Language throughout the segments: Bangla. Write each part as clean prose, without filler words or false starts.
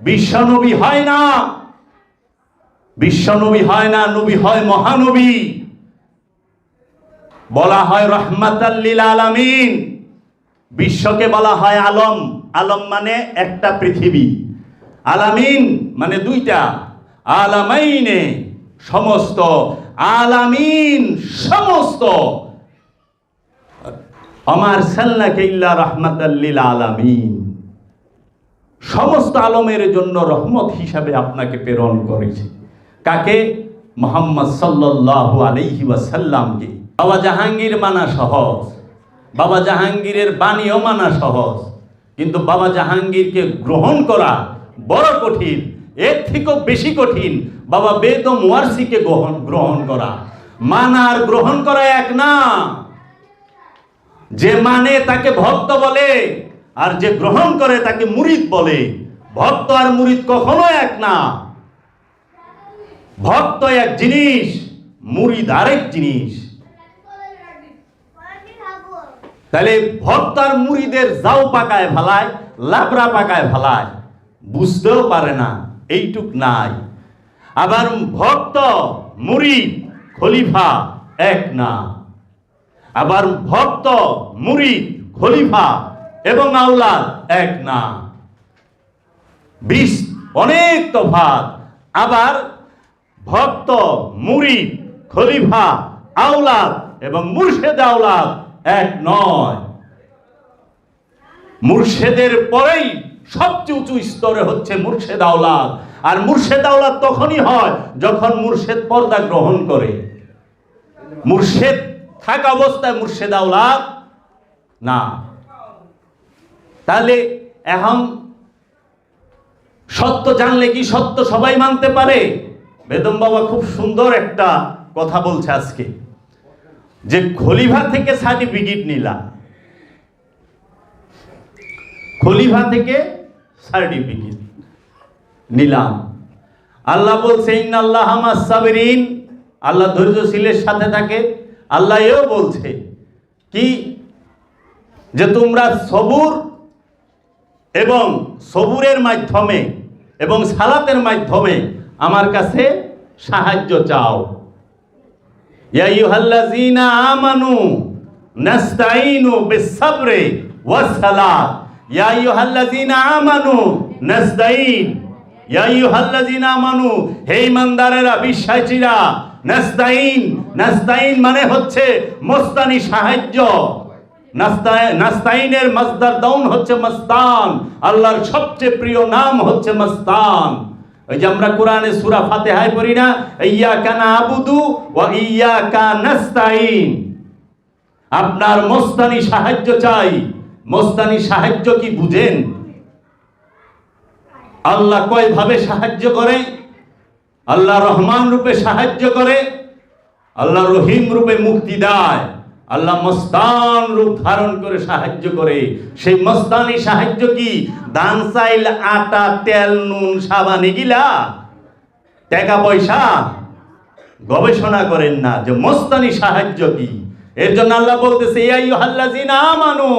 বিশ্বনবী হয় না, বিশ্বনবী হয় না, নবী হয় মহানবী। বলা হয় রাহমাতাল লিল আলামিন, বিশ্বকে বলা হয় আলম। আলম মানে একটা পৃথিবী, আলামিন মানে দুইটা, আলামাইনে সমস্ত, আলামিন সমস্ত। আমার সাল্লাকে ইল্লা রাহমাতাল লিল আলামিন, সমস্ত আলমের জন্য রহমত হিসাবে আপনাকে প্রেরণ করেছে। কাকে? মুহাম্মদ সাল্লাল্লাহু আলাইহি ওয়াসাল্লামকে। বাবা জাহাঙ্গীর মানা সহজ, বাবা জাহাঙ্গীরের বাণীও মানা সহজ, কিন্তু বাবা জাহাঙ্গীরকে গ্রহণ করা বড় কঠিন। এর থেকেও বেশি কঠিন বাবা বেদম ওয়ারসিকে গ্রহণ করা। মানা আর গ্রহণ করা এক না। যে মানে তাকে ভক্ত বলে, আর যে গ্রহণ করে তাকে মুরিদ বলে। ভক্ত আর মুরিদ কখনো এক না। ভক্ত এক জিনিস, মুরিদ আরেক জিনিস। তাহলে ভক্ত আর মুরিদের যাও পাকায় ভালায়, লাবড়া পাকায় ভালায়, বুঝতেও পারে না, এইটুক নাই। আবার ভক্ত মুরিদ খলিফা এক না। আবার ভক্ত মুরিদ খলিফা এবং আওলাদ এক না, অনেক তফাৎ। আবার ভক্ত মুরিদ খলিফা আওলাদ এবং মুর্শেদ আওলাদ এক নয়। মুর্শেদের পরেই সবচেয়ে উঁচু স্তরে হচ্ছে মুর্শেদ আওলাদ। আর মুর্শেদ আওলাদ তখনই হয় যখন মুর্শেদ পর্দা গ্রহণ করে। মুর্শেদ থাকা অবস্থায় মুর্শেদ আওলাদ না। তাহলে এখন সত্য জানলে কি সত্য সবাই মানতে পারে? বেদম বাবা খুব সুন্দর একটা কথা বলছে আজকে, যে খলিফা থেকে সার্টিফিকেট নিলাম, খলিফা থেকে সার্টিফিকেট নিলাম। আল্লাহ বলছে ইন্নাল্লাহা মাস সাবিরিন, আল্লাহ ধৈর্যশীলের সাথে থাকে। আল্লাহ এও বলছে কি, যে তোমরা সবুর এবং সবুরের মাধ্যমে এবং সালাতের মাধ্যমে আমার কাছে সাহায্য চাও। ইয়া আইয়ুহাল্লাযীনা আমানু নাস্তাঈনু বিস-সাবরি ওয়াস-সালাত। ইয়া আইয়ুহাল্লাযীনা আমানু নাস্তাঈন, ইয়া আইয়ুহাল্লাযীনা আমানু, হে ঈমানদারেরা, বিশ্বাসীরা। নাস্তাঈন, নাস্তাঈন মানে হচ্ছে মস্তানি সাহায্য। নাস্তাইনের মাসদার দাউন হচ্ছে মাস্তান। আল্লাহর সবচেয়ে প্রিয় নাম হচ্ছে মাস্তান। ওই যে আমরা কোরআনে সূরা ফাতিহায় পড়ি না, ইয়্যাকা না'বুদু ওয়া ইয়্যাকা নাস্তাইন, আপনার মস্তানি সাহায্য চাই। মস্তানি সাহায্য কি বুঝেন? আল্লাহ কয়ভাবে সাহায্য করে? আল্লাহ রহমান রূপে সাহায্য করে, আল্লাহ রহিম রূপে মুক্তি দেয়, আল্লাহ মস্তান রূপ ধারণ করে সাহায্য করে। সেই মস্তানি সাহায্য কি? দান চাইল, আটা, তেল, নুন, সাবান, এগুলা টাকা পয়সা? গবেষণা করেন না যে মস্তানি সাহায্য কি। এর জন্য আল্লাহ বলতেছে ইয়া আইয়ুহাল্লাযীনা আমানু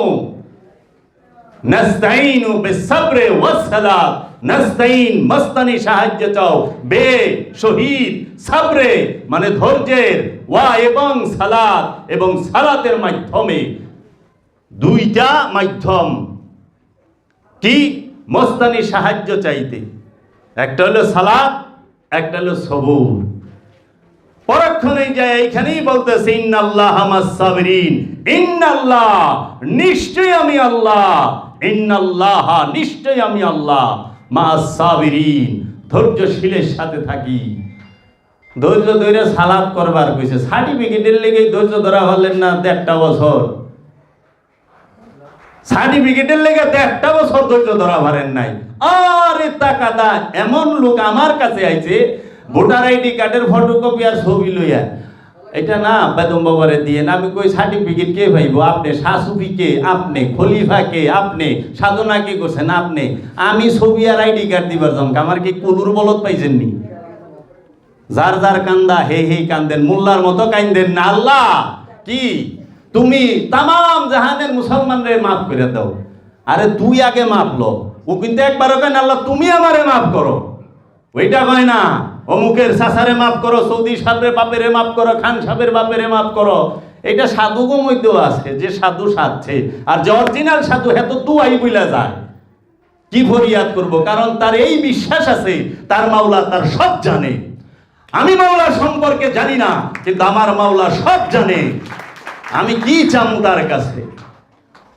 নাস্তাঈনু বিস-সাবরি ওয়াস-সালাত। নাস্তাঈন মস্তানি সাহায্য চাও, বে শহীদ, সাবরে মানে ধৈর্যের, ওয়া এবং সালাত এবং সালাতের মাধ্যমে। দুইটা মাধ্যম কি মস্তানি সাহায্য চাইতে, একটা হলো সালাত, একটা হলো সবুর। পরক্ষণে যায় এইখানেই বলতেছে ইন্নাল্লাহা মাস-সাবিরিন, ইন্নাল্লাহ নিশ্চয় আমি আল্লাহ, ইন্নাল্লাহা নিশ্চয় আমি আল্লাহ, মাস-সাবিরিন ধৈর্যশীলের সাথে থাকি। ধৈর্য ধরে সালাত করবার কইছে, সার্টিফিকেটের লেগে ধৈর্য ধরা হলেন না 1.5 বছর। সার্টিফিকেটের লেগে 1.5 বছর ধৈর্য ধরা পারেন নাই। আরে তাকাদা এমন লোক আমার কাছে আইছে, ভোটার আইডি কার্ডের ফটোকপি আর ছবি লইয়া, এটা না বেদম বাবারে দিয়ে না। আমি কই সার্টিফিকেট কে পাইব? আপনি শাশুফি কে? আপনি খলিফা কে? আপনি সাধনা কে করছেন? আপনি। আমি ছবি আর আইডি কার্ড দিবার জন্য আমার কি কুলুর বলদ পাইছেন নি? যার যার কান্দা হে হে কান্দেন, মোল্লার মতো কান্দেন না। আল্লাহ কি তুমি তামাম জাহানের মুসলমানদের মাফ করে দাও। আরে তুই আগে মাপ লো, ও কিন্তু একবারও কেন আল্লাহ তুমি আমারে মাফ করো, ওইটা কয় না অমুকের চাচারে মাফ করো, সৌদি সাহেবের বাপেরে মাফ করো, খান সাহেবের বাপেরে মাফ করো। এটা সাধুগো মধ্যেও আছে, যে সাধু সাধছে, আর যে অরিজিনাল সাধু হ্যাঁ তো দুয়াই বইলা যায়। কি ফরিয়াদ করব? কারণ তার এই বিশ্বাস আছে তার মাওলা তার সব জানে। আমি মাওলা সম্পর্কে জানি না, কিন্তু আমার মাওলা সব জানে। আমি কি চামু তার কাছে?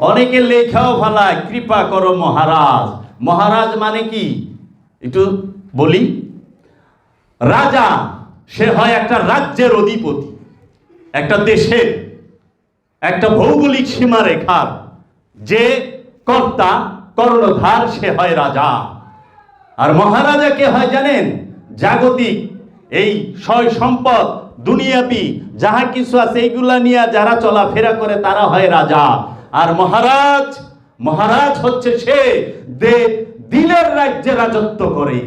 অনেকে লেখাও ফালায় কৃপা করো মহারাজ। মহারাজ মানে কি একটু বলি। রাজা সে হয় একটা রাজ্যের অধিপতি, একটা দেশের একটা ভৌগোলিক সীমারেখার যে কর্তা কর্ণধার, সে হয় রাজা। আর মহারাজা কে হয় জানেন? জাগতিক এই সয় সম্পদ দুনিয়াবি যাহা কিছু আছে এইগুলা নিয়ে যারা চলাফেরা করে তারা হয় রাজা। আর মহারাজ, মহারাজ হচ্ছে সে দিলের রাজ্যে রাজত্ব করে।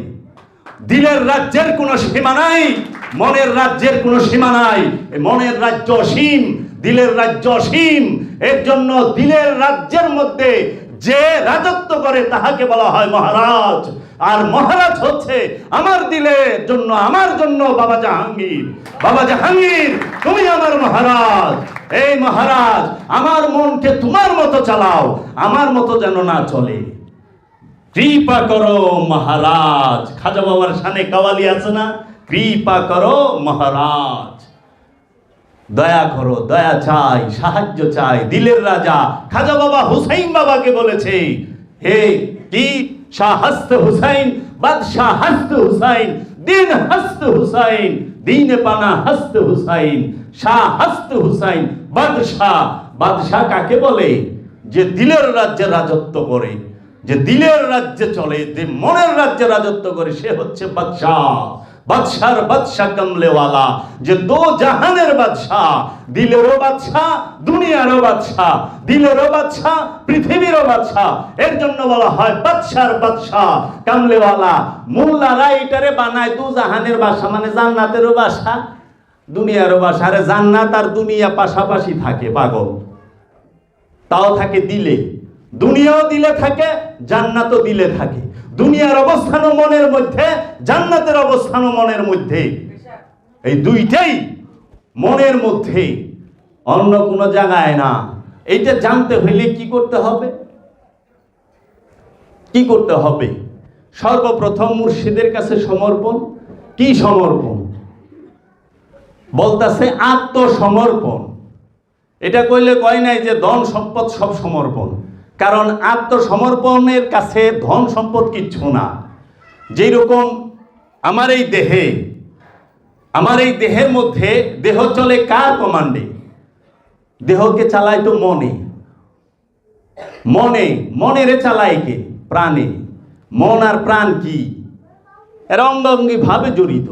দিলের রাজ্যের কোনো সীমা নাই, মনের রাজ্যের কোনো সীমা নাই। মনের রাজ্য অসীম, দিলের রাজ্য অসীম। এর জন্য দিলের রাজ্যের মধ্যে যে রাজত্ব করে তাহাকে বলা হয় মহারাজ। আর মহারাজ হচ্ছে আমার দিলের জন্য, আমার জন্য বাবা জাহাঙ্গীর। বাবা জাহাঙ্গীর তুমি আমার মহারাজ। এই মহারাজ আমার মনকে তোমার মতো চালাও, আমার মতো যেন না চলে। কৃপা করো মহারাজ। খাজা বাবার শানে কাওয়ালি আছে না? কৃপা করো মহারাজ, দয়া করো, দয়া চাই, সাহায্য চাই। দিলের রাজা খাজা বাবা হুসাইন বাবাকে বলেছে, হে কি শাহ হস্ত হুসাইন, বাদশাহ হস্ত হুসাইন, দিন হস্ত হুসাইন, দিন পানা হস্ত হুসাইন, শাহ হস্ত হুসাইন বাদশাহ। বাদশাহ কাকে বলে? যে দিলের রাজ্যে রাজত্ব করে, যে দিলের রাজ্যে চলে, যে মনের রাজ্যে রাজত্ব করে, সে হচ্ছে বাদশাহ। বাদশার বাদশাহ কমলেওয়ালা, যে দো জাহানের বাদশাহ, দিলেরও বাদশাহ, দুনিয়ারও বাদশাহ, দিলেরও বাদশাহ, পৃথিবীরও বাদশাহ। এর জন্য বলা হয় বাদশার বাদশাহ কামলেওয়ালা। মোল্লারা এটারে বানায় দু জাহানের বাদশাহ, মানে জান্নাতেরও বাদশাহ, দুনিয়ারও বাদশাহ। আরে জান্নাত আর দুনিয়া পাশাপাশি থাকে পাগল, তাও থাকে দিলে। দুনিয়াও দিলে থাকে, জান্নাতও দিলে থাকে। দুনিয়ার অবস্থানও মনের মধ্যে, জান্নাতের অবস্থানও মনের মধ্যে। এই দুইটাই মনের মধ্যে, অন্য কোনো জায়গায় না। এইটা জানতে হইলে কি করতে হবে? কি করতে হবে? সর্বপ্রথম মুর্শিদের কাছে সমর্পণ। কি সমর্পণ? বলতাছে আত্মসমর্পণ। এটা কইলে কয় নাই যে ধন সম্পদ সব সমর্পণ, কারণ আত্মসমর্পণের কাছে ধন সম্পদ কিচ্ছু না। যেই রকম আমার এই দেহে, আমার এই দেহের মধ্যে, দেহ চলে কার কমান্ডে? দেহকে চালায় তো মনে। মনে, মনেরে চালায় কে? প্রাণে। মন আর প্রাণ কি? এর অঙ্গাঙ্গি ভাবে জড়িত।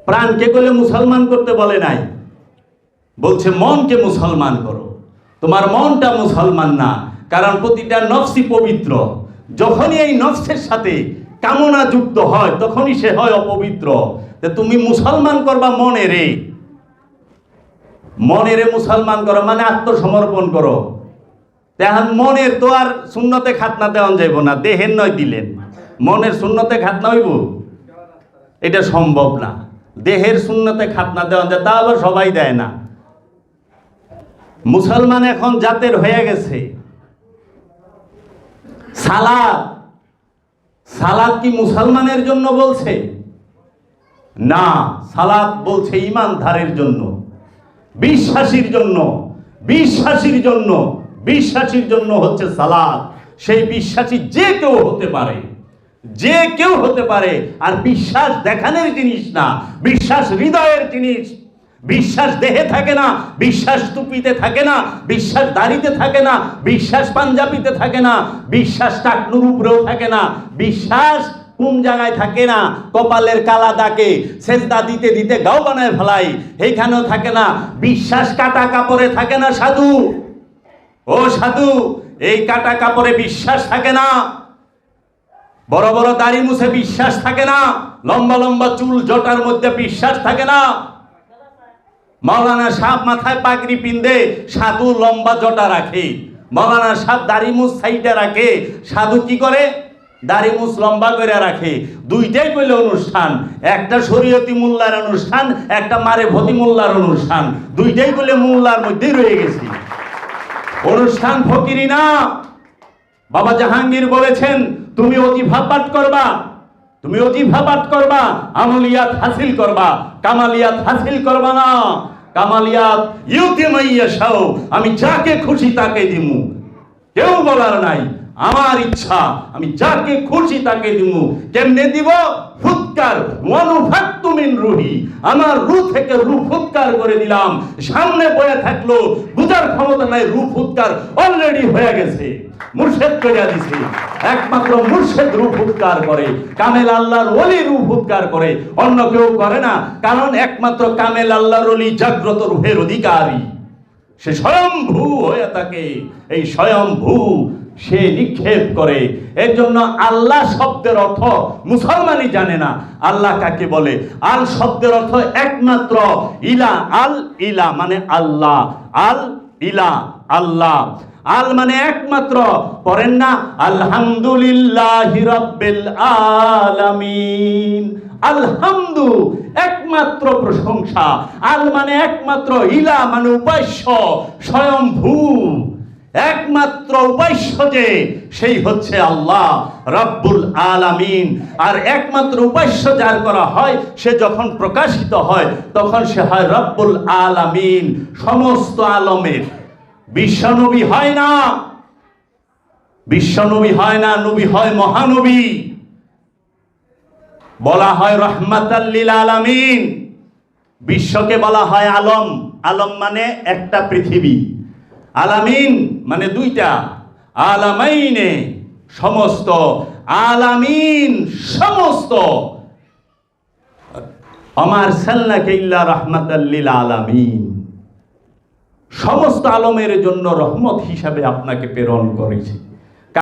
প্রাণকে বলে মুসলমান করতে বলে নাই, বলছে মনকে মুসলমান করো। তোমার মনটা মুসলমান না, কারণ প্রতিটা নফসই পবিত্র। যখনই এই নফসের সাথে কামনা যুক্ত হয় তখনই সে হয় অপবিত্র। তুমি মুসলমান করবা মনেরে, মনেরে মুসলমান করো মানে আত্মসমর্পণ করো। এখন মনের তো আর সুন্নতে খাতনা দেওয়া যাইব না, দেহের নয় দিলেন। মনের সুন্নতে খাতনা হইব? এটা সম্ভব না। দেহের সুন্নতে খাতনা দেওয়া যায়, তা আবার সবাই দেয় না। মুসলমান এখন জাতের হয়ে গেছে। সালাত, সালাত কি মুসলমানের জন্য বলছে? না, সালাত বলছে ইমানদারের জন্য, বিশ্বাসীর জন্য। বিশ্বাসীর জন্য, বিশ্বাসীর জন্য হচ্ছে সালাত। সেই বিশ্বাসী যে কেউ হতে পারে, যে কেউ হতে পারে। আর বিশ্বাস দেখানোর জিনিস না, বিশ্বাস হৃদয়ের জিনিস। বিশ্বাস দেহে থাকে না, বিশ্বাস টুপিতে থাকে না, বিশ্বাস দাড়িতে থাকে না, বিশ্বাস পাঞ্জাবিতে থাকে না, বিশ্বাস টাকনুর উপরেও থাকে না। বিশ্বাস কোন জায়গায় থাকে না? কপালের কালা দাগে সেজদা দিতে দিতে গাও বানায় ফেলাই, এইখানেও থাকে না। বিশ্বাস কাটা কাপড়ে থাকে না সাধু। ও সাধু, এই কাটা কাপড়ে বিশ্বাস থাকে না। বড় বড় দাড়ি মুছে বিশ্বাস থাকে না। লম্বা লম্বা চুল জটার মধ্যে বিশ্বাস থাকে না। মাওলানা সাহেব মাথায় পাগড়ি পিন্দে, সাধু লম্বা জটা রাখে। মৌলানা সাহেব দাড়ি মুছ সাইডে রাখে, সাধু কি করে? দাড়ি মুছ লম্বা করে রাখে। দুইটাই কইলে অনুষ্ঠান, একটা শরীয়তি মোল্লার অনুষ্ঠান, একটা মারেফতি মোল্লার অনুষ্ঠান। দুইটাই কইলে মোল্লার মধ্যেই রয়ে গেছি। অনুষ্ঠান ফকিরি না। বাবা জাহাঙ্গীর বলেছেন, তুমি ওজিফা পাঠ করবা, তুমি ওজিফা পাঠ করবা, আমলিয়াত হাসিল করবা, কামালিয়াত হাসিল করবা না। কামালিয়াত ইউতি মাইয়াশাও, আমি যাকে খুশি তাকে দিমু। কেউ বলার নাই, আমার ইচ্ছা, আমি যাকে খুশি তাকে দিমু। কেমনে দিব? ফুৎকার, ওয়ানুফাত্তু মিন রুহি, আমার রূহ থেকে রূহ ফুৎকার করে দিলাম। সামনে বয়ে থাকলো, বুঝার ক্ষমতা নাই, রূহ ফুৎকার অলরেডি হয়ে গেছে, মুর্শিদ কইরা দিছে। একমাত্র মুর্শিদ রূহ ফুৎকার করে, কামেল আল্লাহর ওলি রূহ ফুৎকার করে, অন্য কেউ করে না। কারণ একমাত্র কামেল আল্লাহর ওলি জাগ্রত রূহের অধিকারী, সে স্বয়ংভূ হয়ে থাকে। এই স্বয়ংভূ সে নিক্ষেপ করে। এর জন্য আল্লাহ শব্দের অর্থ মুসলমানই জানে না। আল্লাহ কাকে বলে? আল শব্দের অর্থ একমাত্র ইলা। আল ইলা মানে আল্লাহ, আল ইলা আল্লাহ। আল মানে একমাত্র। পড়েন না আলহামদুলিল্লাহি রাব্বিল আলামিন। আলহামদু একমাত্র প্রশংসা। আল মানে একমাত্র, ইলা মানে উপাস্য, স্বয়ংভূ একমাত্র উপাস্য যে, সেই হচ্ছে আল্লাহ রাব্বুল আলামিন। আর একমাত্র উপাস্য যার করা হয়, সে যখন প্রকাশিত হয় তখন সে হয় রাব্বুল আলামিন, সমস্ত আলমের। বিশ্বনবী হয় না, বিশ্বনবী হয় না, নবী হয় মহানবী। বলা হয় রাহমাতাল লিল আলামিন, বিশ্বকে বলা হয় আলম। আলম মানে একটা পৃথিবী, আলামিন মানে দুইটা, আলামাইনে সমস্ত, আলামিন সমস্ত। আমার সাল্লাকে ইল্লা রাহমাতাল লিল আলামিন, সমস্ত আলমের জন্য রহমত হিসাবে আপনাকে প্রেরণ করেছে।